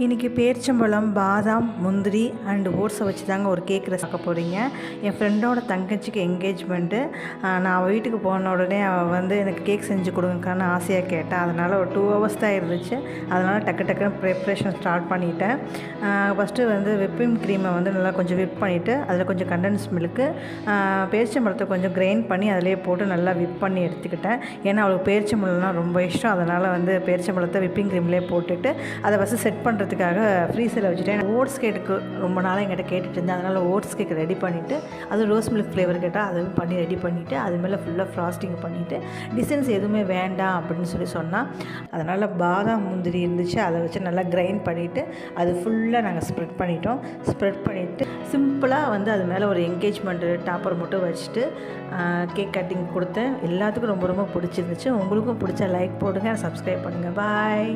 இன்றைக்கி பேரிச்சம்பழம், பாதாம், முந்திரி அண்டு ஓட்ஸை வச்சு தாங்க ஒரு கேக் ரெசிபி போகிறீங்க. என் ஃப்ரெண்டோட தங்கச்சிக்கு என்கேஜ்மெண்ட்டு. நான் வீட்டுக்கு போன உடனே அவள் வந்து எனக்கு கேக் செஞ்சு கொடுங்கக்கான்னு ஆசையாக கேட்டேன். அதனால் ஒரு 2 ஹவர்ஸ் தான் இருந்துச்சு. அதனால் டக்குன்னு ப்ரிப்ரேஷன் ஸ்டார்ட் பண்ணிட்டேன். ஃபஸ்ட்டு வந்து விப்பிங் க்ரீமை வந்து நல்லா கொஞ்சம் விப் பண்ணிவிட்டு அதில் கொஞ்சம் கண்டென்ஸ் மில்க்கு, பேரிச்சம்பழத்தை கொஞ்சம் கிரைண்ட் பண்ணி அதிலே போட்டு நல்லா விப் பண்ணி எடுத்துக்கிட்டேன். ஏன்னா அவளுக்கு பேரிச்சம்பழம்லாம் ரொம்ப இஷ்டம். அதனால் வந்து பேரிச்சம்பழத்தை விப்பிங் க்ரீம்லேயே போட்டுட்டு அதை ஃபஸ்ட்டு செட் பண்ணுறதுக்காக ஃப்ரீசரில் வச்சுட்டேன். ஓட்ஸ் கேக்கு ரொம்ப நாளாக என்கிட்ட கேட்டுட்டு இருந்தேன். அதனால் ஓட்ஸ் கேக் ரெடி பண்ணிவிட்டு, அது ரோஸ் மில்க் ஃப்ளேவர் கேட்டால் அதுவும் பண்ணி ரெடி பண்ணிவிட்டு, அது மேலே ஃபுல்லாக ஃப்ராஸ்டிங் பண்ணிவிட்டு, டிசைன்ஸ் எதுவுமே வேண்டாம் அப்படின்னு சொன்னால், அதனால் பாதாம் முந்திரி இருந்துச்சு, அதை வச்சு நல்லா கிரைண்ட் பண்ணிவிட்டு அது ஃபுல்லாக நாங்கள் ஸ்ப்ரெட் பண்ணிட்டோம். ஸ்ப்ரெட் பண்ணிவிட்டு சிம்பிளாக வந்து அது மேலே ஒரு என்கேஜ்மெண்ட் டாப்பர் மட்டும் வச்சுட்டு கேக் கட்டிங் கொடுத்தேன். எல்லாத்துக்கும் ரொம்ப ரொம்ப பிடிச்சிருந்துச்சு. உங்களுக்கும் பிடிச்சா லைக் போடுங்க, சப்ஸ்கிரைப் பண்ணுங்கள். பாய்.